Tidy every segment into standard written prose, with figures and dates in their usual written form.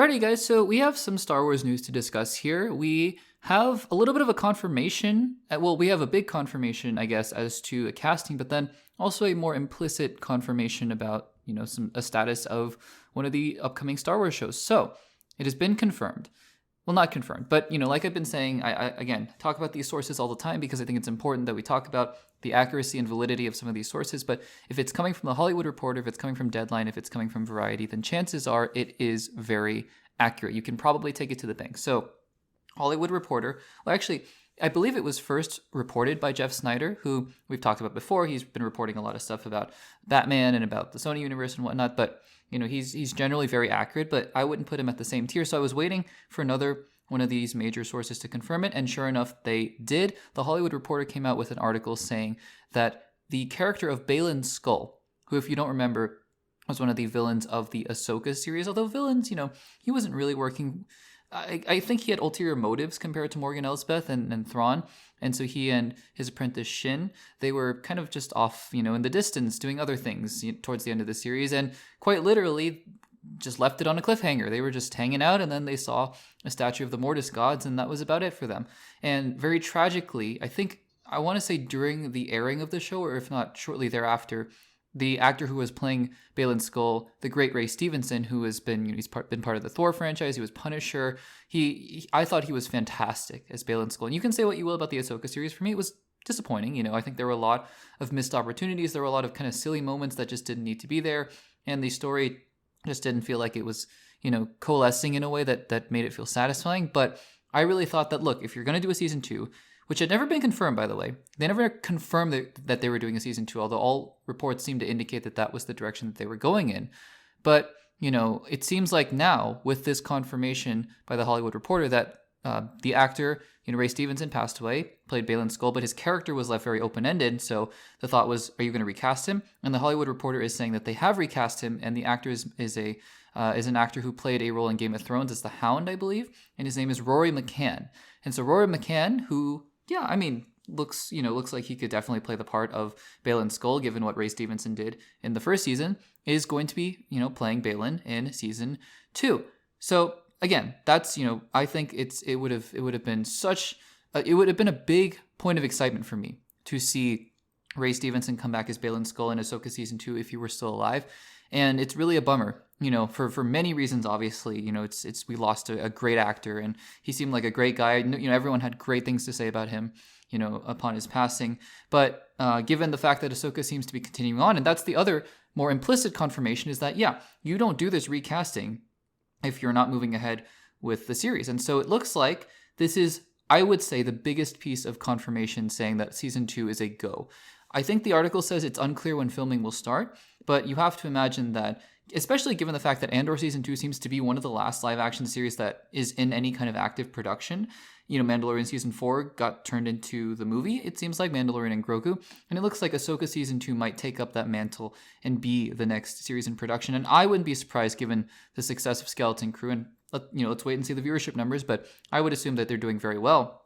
Alrighty, guys, so we have some Star Wars news to discuss here. We have a little bit of a confirmation. Well, we have a big confirmation, I guess, as to a casting, but then also a more implicit confirmation about, a status of one of the upcoming Star Wars shows. So it has been confirmed. Well, not confirmed, but, like I've been saying, I again, talk about these sources all the time because I think it's important that we talk about the accuracy and validity of some of these sources. But if it's coming from the Hollywood Reporter, if it's coming from Deadline, if it's coming from Variety, then chances are it is very accurate. You can probably take it to the bank. So Hollywood Reporter, well, actually, I believe it was first reported by Jeff Snyder, who we've talked about before. He's been reporting a lot of stuff about Batman and about the Sony universe and whatnot, but he's generally very accurate, but I wouldn't put him at the same tier. So I was waiting for another one of these major sources to confirm it, and sure enough, they did. The Hollywood Reporter came out with an article saying that the character of Baylan Skoll, who, if you don't remember, was one of the villains of the Ahsoka series, although villains, he wasn't really working. I think he had ulterior motives compared to Morgan Elsbeth and Thrawn, and so he and his apprentice Shin, they were kind of just off, in the distance doing other things towards the end of the series, and quite literally just left it on a cliffhanger. They were just hanging out, and then they saw a statue of the Mortis gods, and that was about it for them. And very tragically, I want to say during the airing of the show, or if not shortly thereafter, the actor who was playing Baylan Skoll, the great Ray Stevenson, who has been, been part of the Thor franchise, he was Punisher. I thought he was fantastic as Baylan Skoll. And you can say what you will about the Ahsoka series. For me, it was disappointing. I think there were a lot of missed opportunities. There were a lot of kind of silly moments that just didn't need to be there. And the story just didn't feel like it was, coalescing in a way that made it feel satisfying. But I really thought that, look, if you're going to do a season 2, which had never been confirmed, by the way. They never confirmed that they were doing a season 2, although all reports seem to indicate that that was the direction that they were going in. But, it seems like now, with this confirmation by the Hollywood Reporter that the actor, Ray Stevenson, passed away, played Baylan Skoll, but his character was left very open-ended, so the thought was, are you going to recast him? And the Hollywood Reporter is saying that they have recast him, and the actor is an actor who played a role in Game of Thrones as the Hound, I believe, and his name is RORY MCCANN. And so RORY MCCANN, who... yeah, looks like he could definitely play the part of Baylan Skoll, given what Ray Stevenson did in the first season, is going to be, playing Baylan in season 2. So again, that's, I think it would have been a big point of excitement for me to see Ray Stevenson come back as Baylan Skoll in Ahsoka season 2 if he were still alive. And it's really a bummer, for many reasons, obviously. We lost a great actor, and he seemed like a great guy. Everyone had great things to say about him, upon his passing. But given the fact that Ahsoka seems to be continuing on, and that's the other more implicit confirmation, is that, yeah, you don't do this recasting if you're not moving ahead with the series. And so it looks like this is, I would say, the biggest piece of confirmation saying that season 2 is a go. I think the article says it's unclear when filming will start, but you have to imagine that, especially given the fact that Andor Season 2 seems to be one of the last live-action series that is in any kind of active production. Mandalorian Season 4 got turned into the movie, it seems like, Mandalorian and Grogu, and it looks like Ahsoka Season 2 might take up that mantle and be the next series in production. And I wouldn't be surprised, given the success of Skeleton Crew, and let's wait and see the viewership numbers, but I would assume that they're doing very well.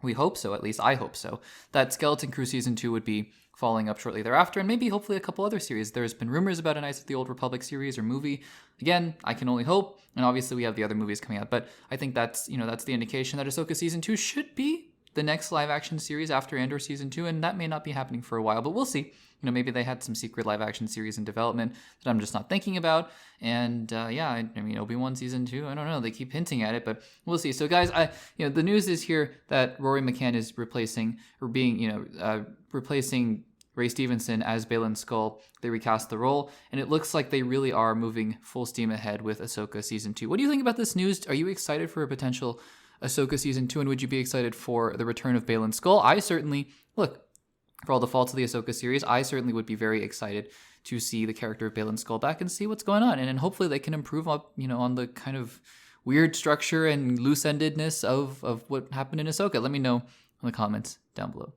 We hope so, at least I hope so, that Skeleton Crew Season 2 would be following up shortly thereafter, and maybe hopefully a couple other series. There's been rumors about a Knights of the Old Republic series or movie. Again, I can only hope, and obviously we have the other movies coming out, but I think that's the indication that Ahsoka Season 2 should be the next live-action series after Andor Season 2, and that may not be happening for a while, but we'll see. Maybe they had some secret live-action series in development that I'm just not thinking about, and Obi-Wan Season 2, I don't know, they keep hinting at it, but we'll see. So guys, the news is here that RORY MCCANN is replacing Ray Stevenson as Baylan Skoll. They recast the role, and it looks like they really are moving full steam ahead with Ahsoka Season 2. What do you think about this news? Are you excited for a potential Ahsoka Season 2, and would you be excited for the return of Baylan Skoll? I certainly, for all the faults of the Ahsoka series, I certainly would be very excited to see the character of Baylan Skoll back and see what's going on. And hopefully they can improve on the kind of weird structure and loose-endedness of what happened in Ahsoka. Let me know in the comments down below.